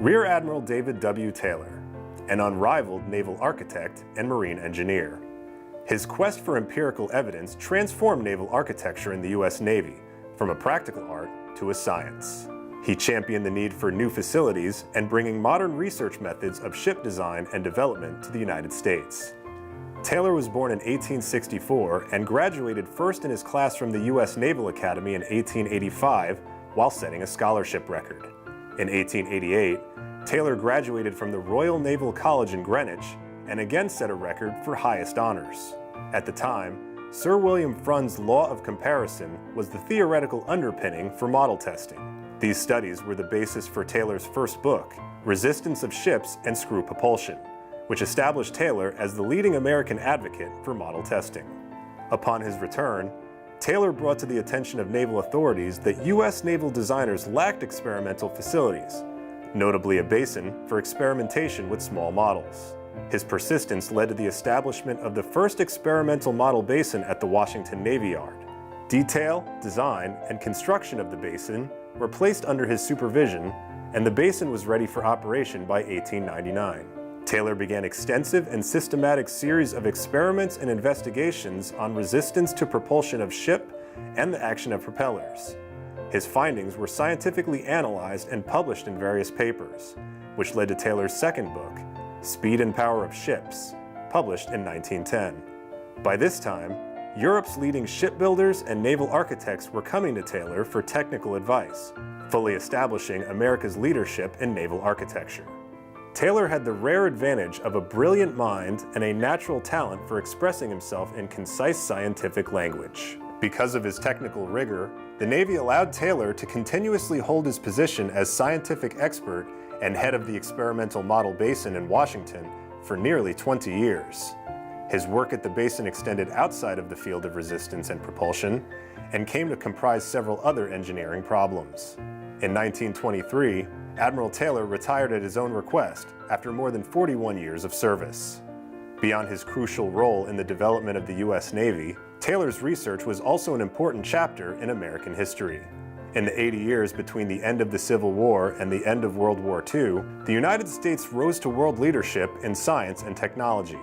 Rear Admiral David W. Taylor, an unrivaled naval architect and marine engineer. His quest for empirical evidence transformed naval architecture in the U.S. Navy from a practical art to a science. He championed the need for new facilities and bringing modern research methods of ship design and development to the United States. Taylor was born in 1864 and graduated first in his class from the U.S. Naval Academy in 1885 while setting a scholarship record. In 1888, Taylor graduated from the Royal Naval College in Greenwich and again set a record for highest honors. At the time, Sir William Freund's law of comparison was the theoretical underpinning for model testing. These studies were the basis for Taylor's first book, Resistance of Ships and Screw Propulsion, which established Taylor as the leading American advocate for model testing. Upon his return, Taylor brought to the attention of naval authorities that U.S. naval designers lacked experimental facilities, notably a basin for experimentation with small models. His persistence led to the establishment of the first experimental model basin at the Washington Navy Yard. Detail, design, and construction of the basin were placed under his supervision, and the basin was ready for operation by 1899. Taylor began extensive and systematic series of experiments and investigations on resistance to propulsion of ship and the action of propellers. His findings were scientifically analyzed and published in various papers, which led to Taylor's second book, Speed and Power of Ships, published in 1910. By this time, Europe's leading shipbuilders and naval architects were coming to Taylor for technical advice, fully establishing America's leadership in naval architecture. Taylor had the rare advantage of a brilliant mind and a natural talent for expressing himself in concise scientific language. Because of his technical rigor, the Navy allowed Taylor to continuously hold his position as scientific expert and head of the experimental model basin in Washington for nearly 20 years. His work at the basin extended outside of the field of resistance and propulsion and came to comprise several other engineering problems. In 1923, Admiral Taylor retired at his own request after more than 41 years of service. Beyond his crucial role in the development of the U.S. Navy, Taylor's research was also an important chapter in American history. In the 80 years between the end of the Civil War and the end of World War II, the United States rose to world leadership in science and technology.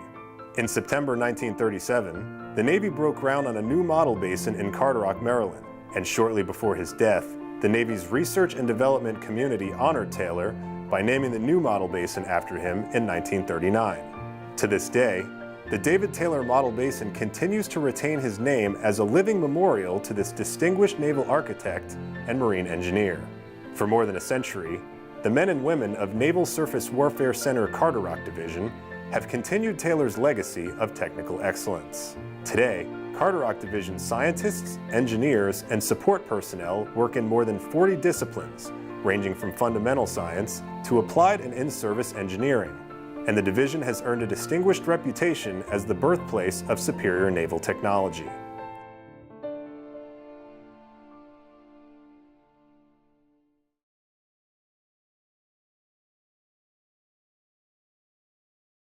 In September 1937, the Navy broke ground on a new model basin in Carderock, Maryland, and shortly before his death, the Navy's research and development community honored Taylor by naming the new model basin after him in 1939. To this day, the David Taylor Model Basin continues to retain his name as a living memorial to this distinguished naval architect and marine engineer. For more than a century, the men and women of Naval Surface Warfare Center Carderock Division have continued Taylor's legacy of technical excellence. Today, Carderock Division scientists, engineers, and support personnel work in more than 40 disciplines, ranging from fundamental science to applied and in-service engineering, and the division has earned a distinguished reputation as the birthplace of superior naval technology.